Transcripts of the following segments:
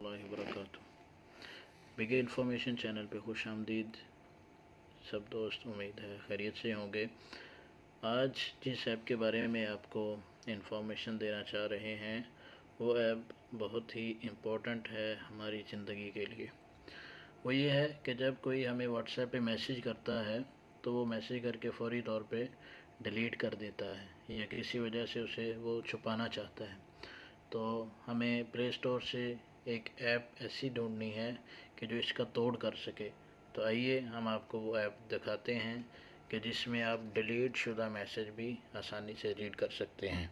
اللہ وبرکاتہ بگے information channel پہ خوش آمدید سب دوست، امید ہے خیریت سے ہوں گے۔ آج جس ایپ کے بارے میں آپ کو انفارمیشن دینا چاہ رہے ہیں وہ ایپ بہت ہی امپورٹنٹ ہے ہماری زندگی کے لیے۔ وہ یہ ہے کہ جب کوئی ہمیں واٹس ایپ پہ میسیج کرتا ہے تو وہ میسیج کر کے فوری طور پہ ڈیلیٹ کر دیتا ہے یا کسی وجہ سے اسے وہ چھپانا چاہتا ہے، تو ہمیں پلے اسٹور سے ایک ایپ ایسی ڈھونڈنی ہے کہ جو اس کا توڑ کر سکے۔ تو آئیے ہم آپ کو وہ ایپ دکھاتے ہیں کہ جس میں آپ ڈیلیٹ شدہ میسیج بھی آسانی سے ریڈ کر سکتے ہیں۔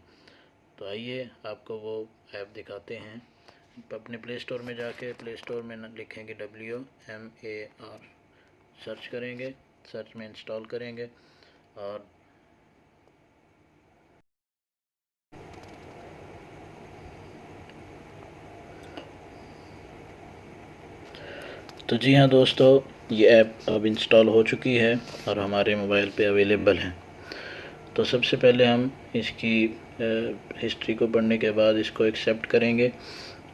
تو آئیے آپ کو وہ ایپ دکھاتے ہیں۔ اپنے پلے اسٹور میں جا کے پلے اسٹور میں لکھیں گے WMAR، سرچ کریں گے، سرچ میں انسٹال کریں گے اور تو جی ہاں دوستو، یہ ایپ اب انسٹال ہو چکی ہے اور ہمارے موبائل پہ اویلیبل ہے۔ تو سب سے پہلے ہم اس کی ہسٹری کو پڑھنے کے بعد اس کو ایکسیپٹ کریں گے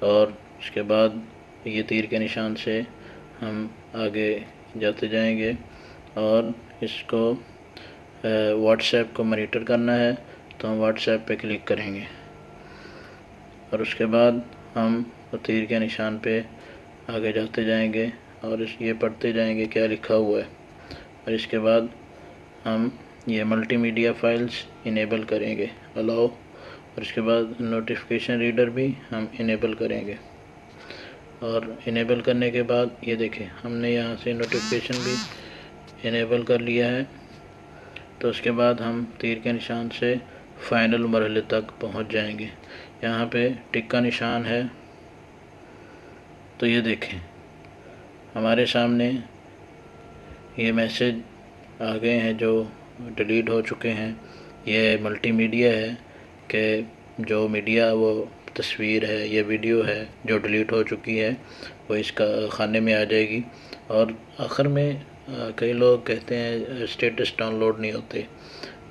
اور اس کے بعد یہ تیر کے نشان سے ہم آگے جاتے جائیں گے اور اس کو واٹس ایپ کو مانیٹر کرنا ہے تو ہم واٹس ایپ پہ کلک کریں گے اور اس کے بعد ہم تیر کے نشان پہ آگے جاتے جائیں گے اور یہ پڑھتے جائیں گے کیا لکھا ہوا ہے، اور اس کے بعد ہم یہ ملٹی میڈیا فائلز انیبل کریں گے، الاؤ، اور اس کے بعد نوٹیفیکیشن ریڈر بھی ہم انیبل کریں گے۔ اور انیبل کرنے کے بعد یہ دیکھیں ہم نے یہاں سے نوٹیفیکیشن بھی انیبل کر لیا ہے۔ تو اس کے بعد ہم تیر کے نشان سے فائنل مرحلے تک پہنچ جائیں گے۔ یہاں پہ ٹک کا نشان ہے، تو یہ دیکھیں ہمارے سامنے یہ میسیج آ گئے ہیں جو ڈیلیٹ ہو چکے ہیں۔ یہ ملٹی میڈیا ہے کہ جو میڈیا وہ تصویر ہے یا ویڈیو ہے جو ڈیلیٹ ہو چکی ہے وہ اس کا خانے میں آ جائے گی۔ اور آخر میں کئی لوگ کہتے ہیں اسٹیٹس ڈاؤن لوڈ نہیں ہوتے،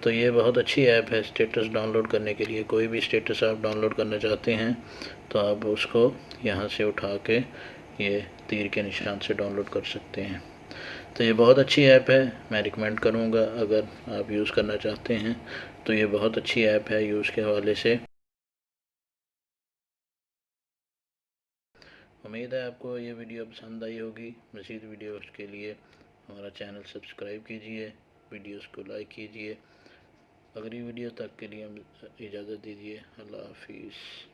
تو یہ بہت اچھی ایپ ہے اسٹیٹس ڈاؤن لوڈ کرنے کے لیے۔ کوئی بھی اسٹیٹس آپ ڈاؤن لوڈ کرنا چاہتے ہیں تو آپ اس کو یہاں سے اٹھا کے یہ تیر کے نشان سے ڈاؤن لوڈ کر سکتے ہیں۔ تو یہ بہت اچھی ایپ ہے، میں ریکمینڈ کروں گا اگر آپ یوز کرنا چاہتے ہیں تو یہ بہت اچھی ایپ ہے یوز کے حوالے سے۔ امید ہے آپ کو یہ ویڈیو پسند آئی ہوگی۔ مزید ویڈیوز کے لیے ہمارا چینل سبسکرائب کیجئے، ویڈیوز کو لائک کیجئے۔ اگلی ویڈیو تک کے لیے اجازت دیجیے، اللہ حافظ۔